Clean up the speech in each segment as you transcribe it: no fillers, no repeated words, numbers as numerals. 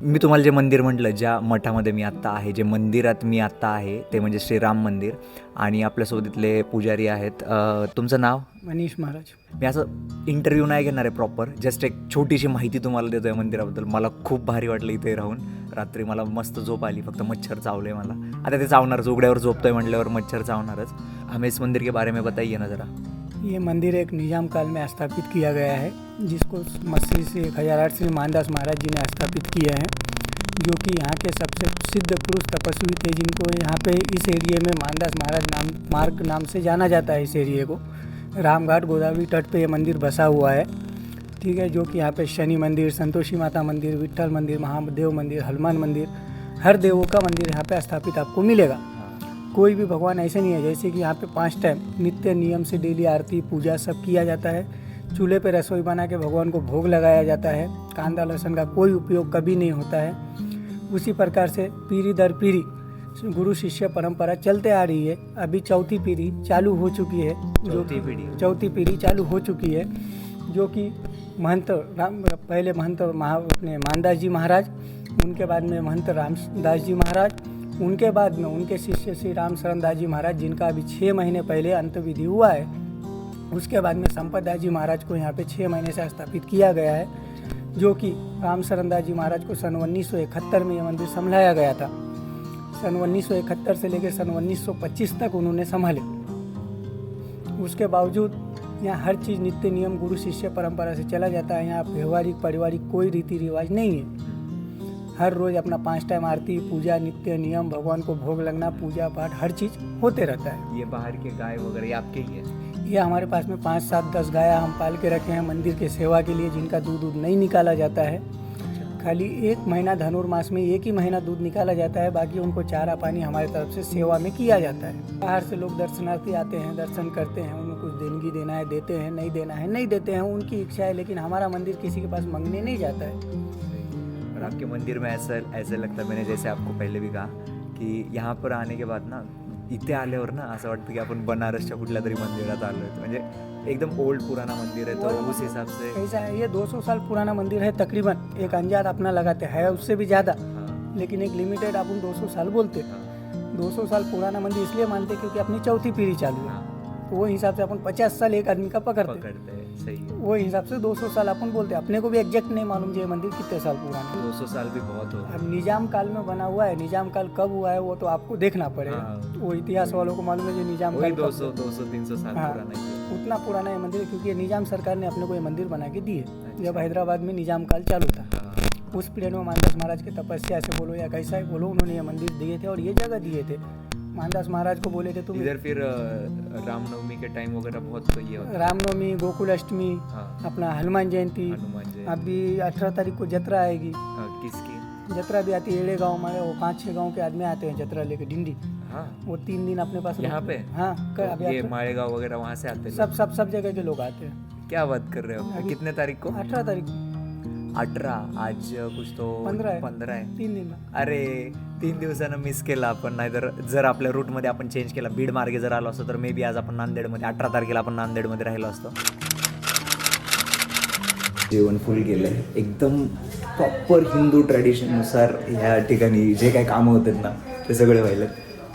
मी तुम्हाला जे मंदिर म्हटलं, ज्या मठामध्ये मी आत्ता आहे, जे मंदिरात मी आत्ता आहे ते म्हणजे श्रीराम मंदिर. आणि आपल्यासोबत इथले पुजारी आहेत. तुमचं नाव? मनीष महाराज. मी असं इंटरव्ह्यू नाही घेणार आहे प्रॉपर, जस्ट एक छोटीशी माहिती तुम्हाला देतो आहे मंदिराबद्दल. मला खूप भारी वाटलं इथे राहून. रात्री मला मस्त झोप आली, फक्त मच्छर चावले मला. आता ते चावणारच, उघड्यावर झोपतोय म्हटल्यावर मच्छर चावणारच. हमें इस मंदिर के बारे में बताइए ना ज़रा. ये मंदिर एक निजाम काल में स्थापित किया गया है, जिसको मसीह से 1008 श्री मानदास महाराज जी ने स्थापित किया है, जो कि यहाँ के सबसे प्रसिद्ध पुरुष तपस्वी थे, जिनको यहाँ पे इस एरिए में मानदास महाराज मार्ग नाम से जाना जाता है। इस एरिए को रामघाट गोदावरी तट पे ये मंदिर बसा हुआ है, ठीक है। जो कि यहाँ पे शनि मंदिर, संतोषी माता मंदिर, विट्ठल मंदिर, महादेव मंदिर, हनुमान मंदिर, हर देवों का मंदिर यहाँ पे स्थापित आपको मिलेगा। कोई भी भगवान ऐसे नहीं है, जैसे कि यहाँ पे 5 टाइम नित्य नियम से डेली आरती पूजा सब किया जाता है। चूल्हे पे रसोई बना के भगवान को भोग लगाया जाता है। कांदा लहसुन का कोई उपयोग कभी नहीं होता है। उसी प्रकार से पीढ़ी दर पीढ़ी गुरु शिष्य परंपरा चलते आ रही है। अभी चौथी पीढ़ी चालू हो चुकी है, चौथी पीढ़ी चालू हो चुकी है, जो कि महंत पहले महंत अपने मानदास जी महाराज, उनके बाद में महंत रामदास जी महाराज, उनके बाद में उनके शिष्य श्री राम शरण दास जी महाराज, जिनका अभी 6 महीने पहले अंतविधि हुआ है। उसके बाद में संपत दास जी महाराज को यहाँ पे 6 महीने से स्थापित किया गया है, जो कि राम शरण दास जी महाराज को सन 1971 में यह मंदिर संभाला गया था। सन 1971 से लेकर सन 1925 तक उन्होंने संभाले। उसके बावजूद यहाँ हर चीज़ नित्य नियम गुरु शिष्य परंपरा से चला जाता है। यहाँ व्यवहारिक पारिवारिक कोई रीति रिवाज नहीं है। हर रोज़ अपना 5 टाइम आरती पूजा नित्य नियम, भगवान को भोग लगना, पूजा पाठ हर चीज़ होते रहता है। ये बाहर के गाय वगैरह ये आपके ही है? ये हमारे पास में 5, 7, 10 गाया हम पाल के रखे हैं मंदिर के सेवा के लिए, जिनका दूध नहीं निकाला जाता है। खाली 1 महीना धनुर्मास में 1 ही महीना दूध निकाला जाता है, बाकी उनको चारा पानी हमारी तरफ से सेवा में किया जाता है। बाहर से लोग दर्शनार्थी आते हैं, दर्शन करते हैं, उनको कुछ देनगी देना है देते हैं, नहीं देना है नहीं देते हैं, उनकी इच्छा है। लेकिन हमारा मंदिर किसी के पास मांगने नहीं जाता है। और आपके मंदिर में ऐसे लगता है, मैंने जैसे आपको पहले भी कहा कि यहाँ पर आने के बाद ना, इथे आल्यावर ना असं वाटतं की आपण बनारसच्या कुठल्या तरी मंदिरात आलो आहे. म्हणजे एकदम ओल्ड पुराना मंदिर है, तो उस हिसाब से ऐसा है। ये 200 साल पुराना मंदिर है तकरीबन। एक अंजाद अपना लगाते हैं उससे भी ज़्यादा, लेकिन एक लिमिटेड अपन 200 साल बोलते। 200 साल पुराना मंदिर इसलिए मानते क्योंकि अपनी चौथी पीढ़ी चालू है, तो वो हिसाब से अपन 50 साल एक आदमी का पकड़ते हैं। सही है। वो हिसाब से 200 साल अपन बोलते हैं। अपने को भी एग्जैक्ट नहीं मालूम ये मंदिर कितने साल पुराना है। 200 साल भी बहुत हो। अब निजाम काल में बना हुआ है, निजाम काल कब हुआ है वो तो आपको देखना पड़ेगा। वो इतिहास वालों को मालूम है जो निजाम काल 200-300 साल पुराना है। उतना पुराना है मंदिर, क्योंकि निजाम सरकार ने अपने को ये मंदिर बना के दी है जब हैदराबाद में निजाम काल चालू था। उस पीरियड में मानदास महाराज की तपस्या से बोलो या कैसा है बोलो, उन्होंने ये मंदिर दिए थे और ये जगह दिए थे। मानदास महाराज को बोले थे तुम इधर फिर रामनवमी के टाइम वगैरह बहुत ये होता। रामनवमी, गोकुल अष्टमी, अपना हनुमान जयंती, अभी 18 तारीख को जत्रा आएगी। किसकी जत्रा भी आती है एड़े गाँव में। वो 5-6 गाँव के आदमी आते हैं जत्रा लेके डिंडी। वो 3 दिन अपने पास यहाँ पे। हाँ, ये मालेगांव वगैरह वहाँ से आते हैं। सब जगह के लोग आते हैं। क्या बात कर रहे हो? कितने तारीख को? 18 तारीख। 18 आज कुछ तो 15 आहे। 3 दिन। अरे 3 दिवसानं मिस केला आपण. नाहीतर जर आपल्या रूटमध्ये आपण चेंज केला, बीड मार्गे जर आलो असतो तर मे बी आज आपण नांदेडमध्ये 18 तारखेला आपण नांदेडमध्ये राहिलो असतो. जेवण फुल केलंय एकदम प्रॉपर हिंदू ट्रेडिशननुसार. ह्या ठिकाणी जे काही कामं होतात ना ते सगळे व्हायला.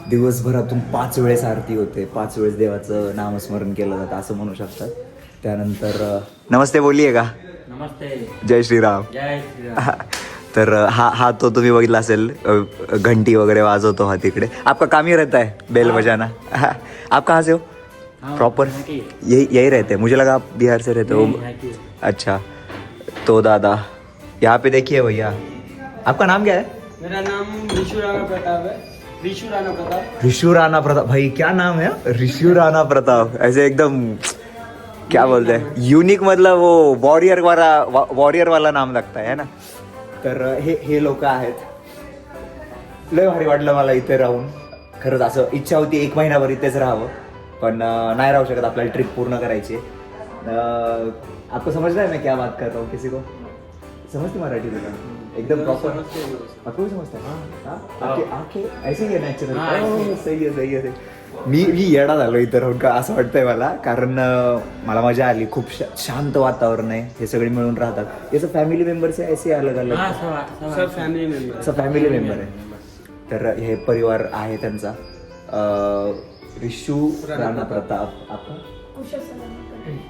दिवसभरातून 5 वेळेस आरती होते, 5 वेळेस देवाचं नामस्मरण केलं जातं असं म्हणू शकतात. त्यानंतर नमस्ते बोलिये का? नमस्ते. जय श्रीराम. जय श्रीराम. तर हा तो तुम्ही बघितला असेल, घंटी वगैरे वाजवतो हा तिकडे. आपका काम ही रहता है बेल बजाना. आप कहाँ से हो? प्रॉपर यही रहते हैं? मुझे लगा आप बिहार से रहते हो. अच्छा. तो दादा यहाँ पे देखिए भैया, आपका नाम क्या है? मेरा नाम ऋषु राणा प्रताप है. ऋषु राणा प्रताप. ऋषु राणा प्रताप. भाई क्या नाम है? ऋषु राणा प्रताप. ऐसे एकदम क्या बोलते हैं, यूनिक, मतलब वो वॉरियर वाला नाम लगता है ना. तर हे लोक आहेत. लय भारी वाटलं मला इथे राहून. खरंच असं इच्छा होती 1 महिनाभर इथेच राहावं, पण नाही राहू शकत, आपल्याला ट्रिप पूर्ण करायची. आपको समझ रहा है मैं क्या बात कर रहा हूँ? किसी को समझती मराठी तुला एकदम प्रॉपर? आपको भी समझता है? आंखें ऐसे ही है नेचुरल. सही है. मी येडा झालो इथं राहून का असं वाटतंय मला, कारण मला मजा आली. खूप शांत वातावरण आहे, हे सगळे मिळून राहतात. याचं फॅमिली मेंबर्स आहे ऐसे अलग अलग सब फैमिली मेंबर सब फॅमिली मेंबर आहे. तर हे परिवार आहे त्यांचा. रिशू राणा प्रताप, आपको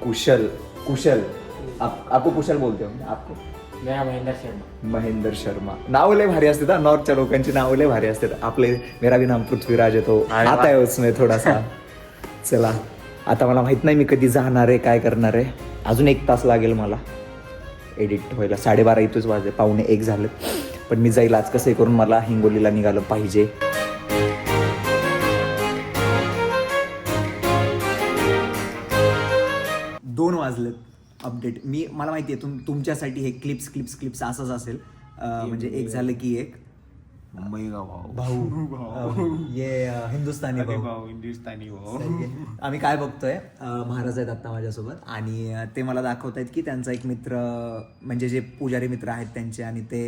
कुशल कुशल आपको कुशल बोलते हो, आपको मेरा महेंद्र शर्मा. महेंद्र शर्मा. नाव लय भारी असते, नॉर्थच्या लोकांची नाव लय भारी असतात. आपले मेरा भी नाम पृथ्वीराज आहे, तो आता आहे उसमें थोडासा. चला आता मला माहित नाही मी कधी जाणार आहे, काय करणार आहे. अजून 1 तास लागेल मला एडिट व्हायला. 12:30 इथेच वाजले, 12:45 झालं. पण मी जाईल आज कसं करून, मला हिंगोलीला निघालं पाहिजे. दोन वाजलेत. अपडेट मला माहिती आहे तुमच्यासाठी हे क्लिप्स असंच असेल. म्हणजे एक झालं की एक भाऊ ये हिंदुस्थानी भाऊ. सही आहे. आम्ही काय बघतोय, महाराज आहेत आता माझ्यासोबत आणि ते मला दाखवत आहेत की त्यांचा एक मित्र, म्हणजे जे पुजारी मित्र आहेत त्यांचे, आणि ते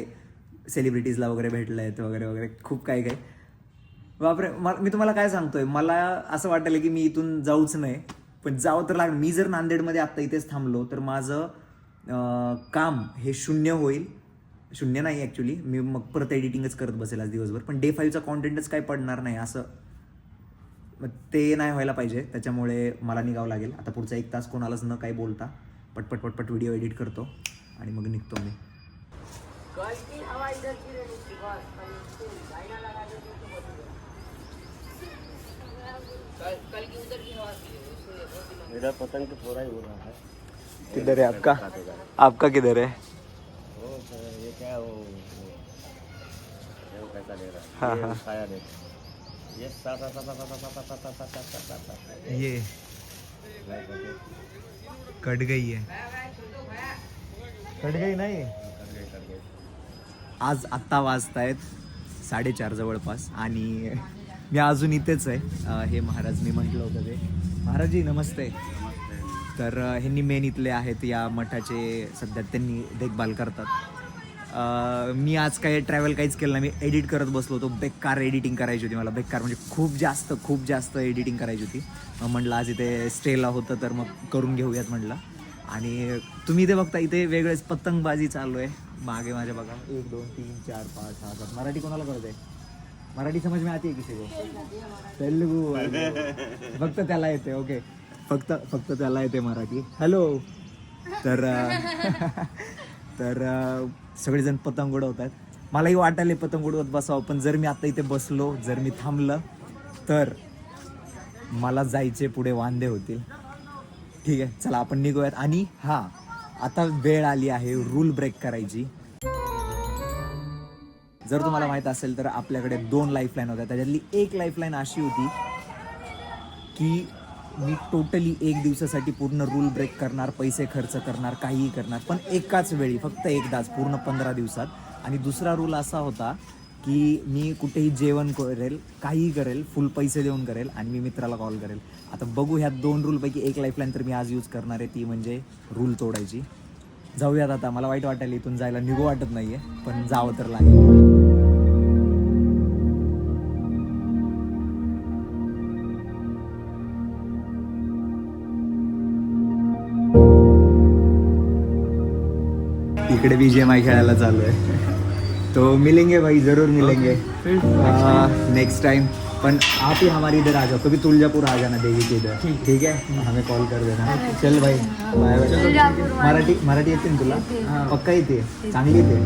सेलिब्रिटीजला वगैरे भेटले आहेत वगैरे वगैरे खूप काही काही. बापरे, मी तुम्हाला काय सांगतोय, मला असं वाटलं की मी इथून जाऊच नाही, पण जावं तर लागलं. मी जर नांदेडमध्ये आत्ता इथेच थांबलो तर माझं काम हे शून्य होईल. शून्य नाही ॲक्च्युली, मी मग परत एडिटिंगच करत बसेल आज दिवसभर. पण डे 5चा कॉन्टेंटच काही पडणार नाही असं, मग ते नाही व्हायला पाहिजे. त्याच्यामुळे मला निघावं लागेल आता. पुढचा 1 तास कोणालाच न काही बोलता पटपट व्हिडिओ एडिट करतो आणि मग निघतो मी. मेरा पतंग तो पूरा ही हो रहा है. किधर है आपका किधर है? वो ये क्या वो कैसा ले रहा हाँ, है, हाँ. छाया दे ये सा सा सा सा सा सा सा सा सा सा ये कट गई है, कट गई नाही. आज आत्ता वाजतायत 4:30 जवळपास आणि मी अजून इथेच आहे. हे महाराज मी म्हटलं होतं ते. महाराजजी नमस्ते. तर ह्यांनी मेन इथले आहेत या मठाचे, सध्या त्यांनी देखभाल करतात. मी आज काही ट्रॅव्हल काहीच केलं नाही, मी एडिट करत बसलो होतो. बेकार एडिटिंग करायची होती मला, बेकार म्हणजे खूप जास्त एडिटिंग करायची होती. मग म्हटलं आज इथे स्टेला होतं तर मग करून घेऊयात म्हटलं. आणि तुम्ही इथे बघता इथे वेगळेच पतंगबाजी चालू आहे मागे माझ्या. बघा 1 2 3 4 5 6 7. मराठी कोणाला कळत आहे? मराठी समज में आती है किसी को? तेलुगू फक्त त्याला येते. ओके, फक्त त्याला येते मराठी. हॅलो. तर तर सगळेजण पतंग उडवतात. मलाही वाटायला पतंग उडवत बसावं, पण जर मी आता इथे बसलो, जर मी थांबलं तर मला जायचे पुढे वांदे होतील. ठीक आहे, चला आपण निघूयात. आणि हां, आता वेळ आली आहे रूल ब्रेक करायची. जर तुम्हाला माहीत असेल तर आपल्याकडे 2 लाईफलाईन होत्या. त्याच्यातली एक लाईफलाईन अशी होती की मी टोटली 1 दिवसासाठी पूर्ण रूल ब्रेक करणार, पैसे खर्च करणार, काहीही करणार, पण एकाच वेळी फक्त एकदाच पूर्ण 15 दिवसात. आणि दुसरा रूल असा होता की मी कुठेही जेवण करेल, काहीही करेल, फुल पैसे देऊन करेल आणि मी मित्राला कॉल करेल. आता बघू, ह्या 2 रूलपैकी एक लाईफलाईन तर मी आज यूज करणार आहे, ती म्हणजे रूल तोडायची. जाऊयात आता. मला वाईट वाटेल इथून जायला, निघू वाटत नाहीये, पण जावं तर लागेल. इकडे BGMI खेळायला चालू आहे. तो मिलेंगे भाई, जरूर मिलेंगे नेक्स्ट टाइम. पण आप ही हमारी इधर आ जाओ, कभी तुलजापुर आ जाना देवी के इधर. ठीक है, हमें कॉल कर देना. चल भाई, बाय बाय. मराठी येते ना तुला? पक्का येते? चांगली येते.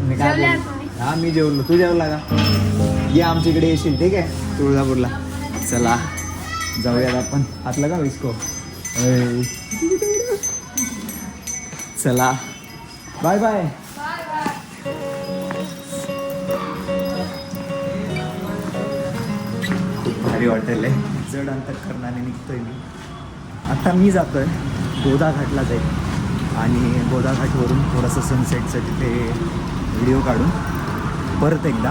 मी काय बोलू? हां, मी जेवलो. तू जेवला का? ये आमच्या इकडे येशील, ठीक आहे, तुळजापूरला. चला जाऊयात आपण. हातला का विस्को? चला बाय बाय. खूप भारी हॉटेल आहे. जड अंतःकरणाने निघतोय मी. आता मी जातोय गोदा घाटला जाईल आणि गोदा घाटवरून थोडंसं सनसेटचं तिथे व्हिडिओ काढून परत एकदा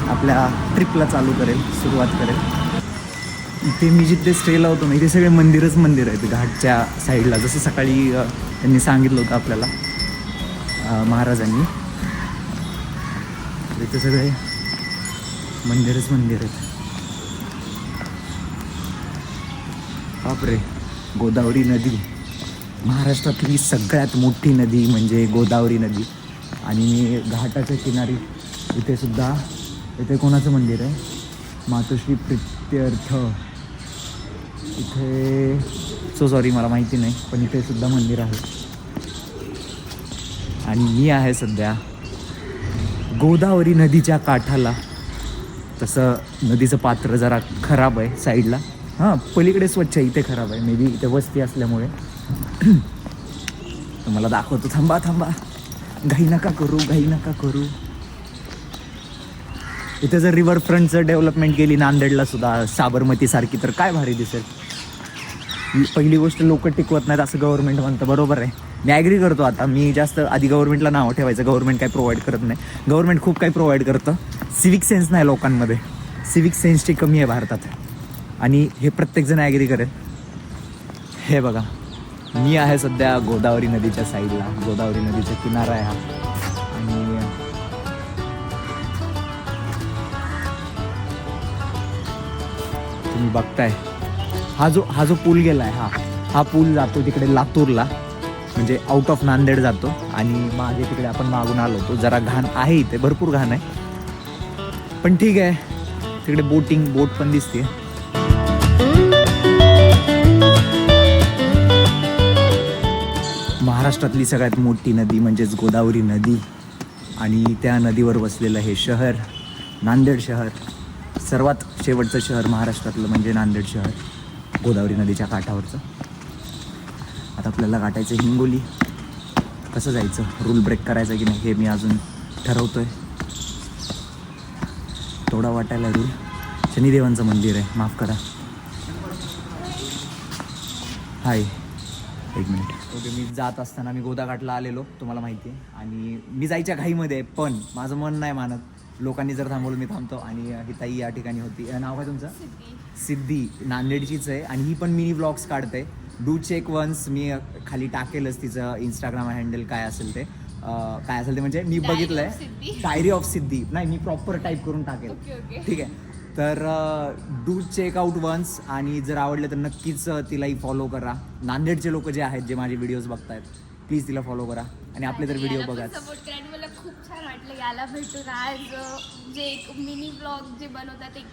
आपल्या ट्रिपला सुरुवात करेल. इथे मी जिथे स्टेला होतो ना, इथे सगळे मंदिर आहेत घाटच्या साईडला. जसं सकाळी त्यांनी सांगितलं होतं आपल्याला महाराजांनी. इथे सगळे मंदिर आहेत. बापरे, गोदावरी नदी, महाराष्ट्रातली सगळ्यात मोठी नदी म्हणजे गोदावरी नदी. आणि घाटाच्या किनारी इथे सुद्धा, इथे कोणाचं मंदिर आहे, मातोश्री प्रित्यर्थ, इथे सॉरी मला माहिती नाही, पण इथे सुद्धा मंदिर आहे. आणि मी आहे सध्या गोदावरी नदीच्या काठाला. तसं नदीचं पात्र जरा खराब आहे साईडला, हां पलीकडे स्वच्छ आहे, इथे खराब आहे, मे बी इथे वस्ती असल्यामुळे. तुम्हाला दाखवतो, थांबा थांबा, घाई नका करू. इथे जर रिव्हरफ्रंटचं डेव्हलपमेंट केली नांदेडला सुद्धा साबरमतीसारखी तर काय भारी दिसेल. पहिली गोष्ट लोक टिकवत नाहीत असं गव्हर्नमेंट म्हणतं, बरोबर आहे, मी ॲग्री करतो. आता मी जास्त आधी गव्हर्नमेंटला नाव ठेवायचं, गव्हर्नमेंट काही प्रोव्हाइड करत नाही. गव्हर्नमेंट खूप काही प्रोव्हाइड करतं, सिविक सेन्स नाही लोकांमध्ये, सिविक सेन्सची कमी आहे भारतात. आणि हे प्रत्येकजण ॲग्री करेल. हे बघा, मी आहे सध्या गोदावरी नदीच्या साईडला, गोदावरी नदीचा किनारा आहे हा. आणि तुम्ही बघताय हा जो पूल गेला आहे, हा पूल जातो तिकडे लातूरला, म्हणजे आउट ऑफ नांदेड जातो. आणि मागे तिकडे आपण मागून आलो होतो, जरा घाण आहे इथे, भरपूर घाण आहे, पण ठीक आहे. तिकडे बोट पण दिसते. महाराष्ट्रातली सगळ्यात मोठी नदी म्हणजेच गोदावरी नदी, आणि त्या नदीवर वसलेलं हे शहर नांदेड शहर. सर्वात शेवटचं शहर महाराष्ट्रातलं म्हणजे नांदेड शहर, गोदावरी नदीच्या काठावरचं. आता आपल्याला गाठायचं हिंगोली. कसं जायचं, रूल ब्रेक करायचा की नाही हे मी अजून ठरवतोय. थोडा वाटायला रूल. शनिदेवांचं मंदिर आहे, माफ करा. हाय, एक मिनिट. ओके, मी जात असताना मी गोदाघाटला आलेलो, तुम्हाला माहिती आहे. आणि मी जायच्या घाईमध्ये, पण माझं मन नाही मानत. लोकांनी जर थांबवलं मी थांबतो. आणि ही ताई या ठिकाणी होती. नाव काय तुमचं? सिद्धी. नांदेडचीच आहे आणि ही पण मिनी व्लॉग्स काढते. Do check once. मी खाली टाकेलच तिचं इंस्टाग्राम हँडल काय असेल ते म्हणजे मी बघितलं आहे, डायरी ऑफ सिद्धी. नाही, मी प्रॉपर टाईप करून टाकेल. ठीक आहे, तर डू चेक आउट वन्स. आणि जर आवडलं तर नक्कीच तिलाही फॉलो करा. नांदेडचे लोक जे आहेत, जे माझे व्हिडिओज बघतायत, प्लीज तिला फॉलो करा. आणि आपले तर व्हिडिओ बघा. सपोर्ट करा. मला खूप छान वाटलं याला भेटून आज. जे एक मिनी ब्लॉग जे बनवतात, एक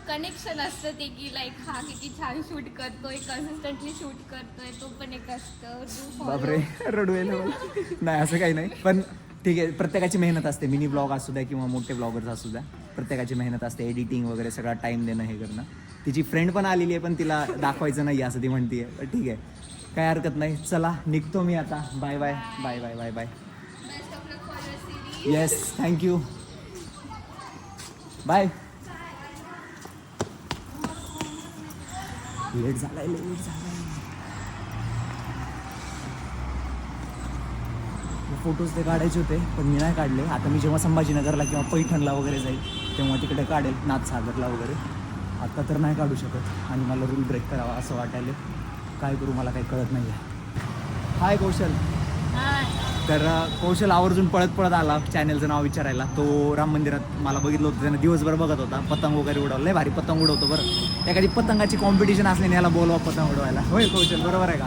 कनेक्शन असतं ते की लाईक हा किती छान शूट करतोय, कन्सिस्टंटली शूट करतोय, तो पण एक असतं. बापरे, रडू येईल मला. नाही असं काही नाही, पण ठीक आहे, प्रत्येकाची मेहनत असते. मिनी ब्लॉग असू द्या किंवा मोठे ब्लॉगर्स असू द्या, प्रत्येकाची मेहनत असते. एडिटिंग वगैरे सगळा टाईम देणं, हे करणं. तिची फ्रेंड पण आलेली आहे, पण तिला दाखवायचं नाही असं ती म्हणते. ठीक आहे, काय हरकत नाही. चला निघतो मी आता. Bye bye bye bye bye bye. Yes, thank you, bye. Late झालाय. फोटोज ते काढायचे होते, पण मी नाही काढले. आता मी जेव्हा संभाजीनगरला किंवा पैठणला वगैरे जाईल तेव्हा तिकडे काढेल, नाथसागरला वगैरे. आता तर नाही काढू शकत आणि मला रूल ब्रेक करावा असं वाटायला. काय करू मला काही कळत नाही आहे. हाय कौशल. तर कौशल आवर्जून पळत आला चॅनलचं नाव विचारायला. तो राम मंदिरात मला बघितलं होतं, त्यानं दिवसभर बघत होता. पतंग वगैरे उडवलं, लय भारी पतंग उडवतो बरं. एखादी पतंगाची कॉम्पिटिशन असल्याने याला बोलवा पतंग उडवायला. होय कौशल, बरोबर आहे का?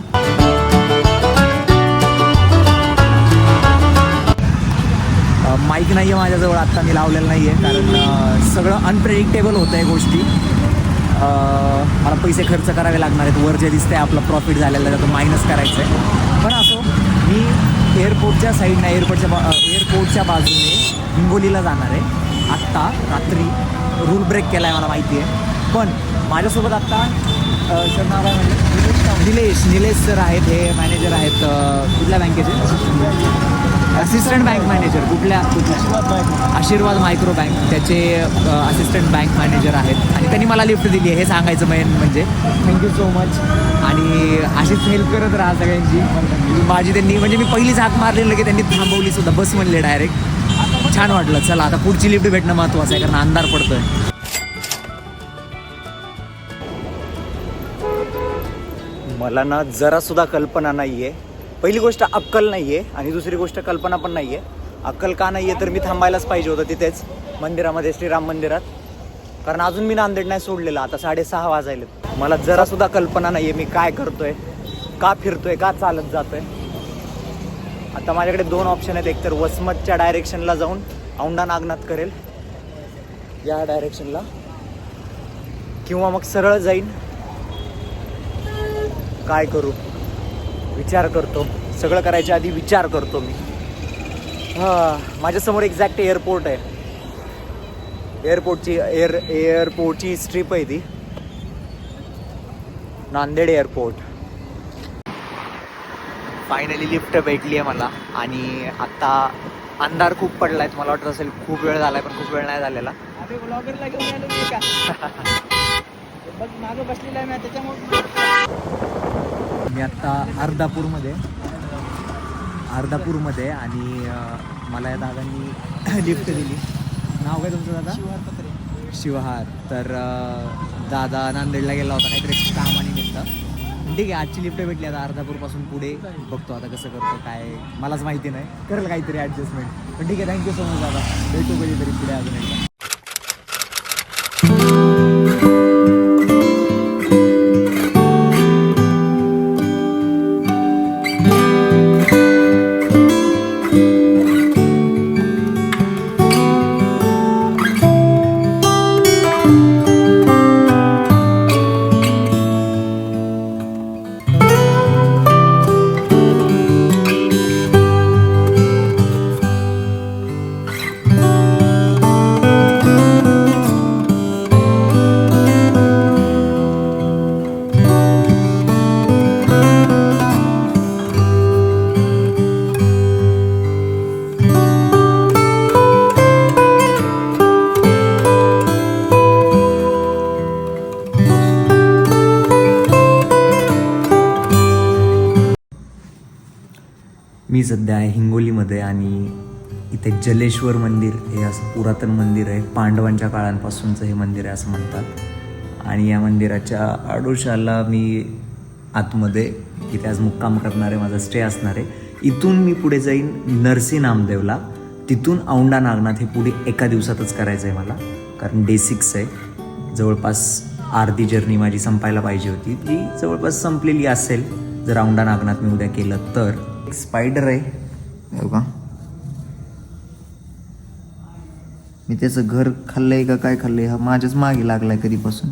माईक नाही आहे माझ्याजवळ आत्ता, मी लावलेलं नाही आहे, कारण सगळं अनप्रेडिक्टेबल होतं आहे गोष्टी. मला पैसे खर्च करावे लागणार आहेत. वर जे दिसतंय आपलं प्रॉफिट झालेलं आहे, तो मायनस करायचं आहे. पण असो, मी एअरपोर्टच्या साईडनं एअरपोर्टच्या बाजूने हिंगोलीला जाणार आहे. आत्ता रात्री रूल ब्रेक केला आहे मला माहिती आहे. पण माझ्यासोबत आत्ता सर नाव काय म्हणजे निलेश सर आहेत. हे मॅनेजर आहेत कुठल्या बँकेचे? Assistant bank manager. कुठल्या? आशीर्वाद मायक्रो बँक, त्याचे असिस्टंट बँक मॅनेजर आहेत. आणि त्यांनी मला लिफ्ट दिली आहे, हे सांगायचं मेन म्हणजे. Thank you so much. आणि अशीच हेल्प करत राहा सगळ्यांची. माझी त्यांनी म्हणजे मी पहिलीच हाक मारलेलं की त्यांनी थांबवली सुद्धा, बस म्हणले डायरेक्ट. छान वाटलं. चला आता पुढची लिफ्ट भेटणं महत्त्वाचं आहे, कारण अंधार पडतोय. मला ना जरासुद्धा कल्पना नाही आहे. पहिली गोष्ट अक्कल नाही आहे, आणि दुसरी गोष्ट कल्पना पण नाही आहे. अक्कल का नाही आहे तर मी थांबायलाच पाहिजे होतं तिथेच मंदिरामध्ये, श्रीराम मंदिरात. कारण अजून मी नांदेड नाही सोडलेलं. आता 6:30 वाजायलेत. मला जरा सुद्धा कल्पना नाही आहे मी काय करतोय, का फिरतोय, का चालत जातोय. आता माझ्याकडे 2 ऑप्शन आहेत. एकतर वसमतच्या डायरेक्शनला जाऊन औंढा नागनाथ करेल या डायरेक्शनला, किंवा मग सरळ जाईन. काय करू विचार करतो, सगळं करायच्या आधी विचार करतो मी. माझ्यासमोर एक्झॅक्ट एअरपोर्ट आहे. एअरपोर्टची स्ट्रीप आहे ती, नांदेड एअरपोर्ट. फायनली लिफ्ट भेटली आहे मला. आणि आता अंधार खूप पडलाय, मला वाटत असेल खूप वेळ झालाय, पण खूप वेळ नाही झालेला. ब्लॉगरला घेऊन आलो मी का बघ मागं बसलेला आहे मी त्याच्यामुळे. मी आत्ता अर्धापूरमध्ये आणि मला या दादांनी लिफ्ट दिली. नाव काय तुमचं दादा? शिवहार. तर दादा नांदेडला गेला होता काहीतरी कामानिमित्त. ठीक आहे, आजची लिफ्ट भेटली. आता अर्धापूरपासून पुढे बघतो आता कसं करतो, काय मलाच माहिती नाही, करेल काहीतरी ॲडजस्टमेंट. पण ठीक आहे, थँक्यू सो मच दादा. भेटू कधीतरी पुढे अजून एकदा. मी सध्या आहे हिंगोलीमध्ये आणि इथे जलेश्वर मंदिर हे असं पुरातन मंदिर आहे. पांडवांच्या काळांपासूनचं हे मंदिर आहे असं म्हणतात. आणि या मंदिराच्या आडोशाला मी आतमध्ये इथे आज मुक्काम करणार आहे, माझा स्टे असणार आहे. इथून मी पुढे जाईन नरसी नामदेवला, तिथून औंढा नागनाथ. हे पुढे एका दिवसातच करायचं आहे मला, कारण डे 6 आहे. जवळपास अर्धी जर्नी माझी संपायला पाहिजे होती, ती जवळपास संपलेली असेल जर औंढा नागनाथ मी उद्या केलं तर. एक स्पायडर आहे बघा, मी त्याचं घर खाल्लंय का काय खाल्लंय हा माझ्याच मागे लागलाय कधीपासून.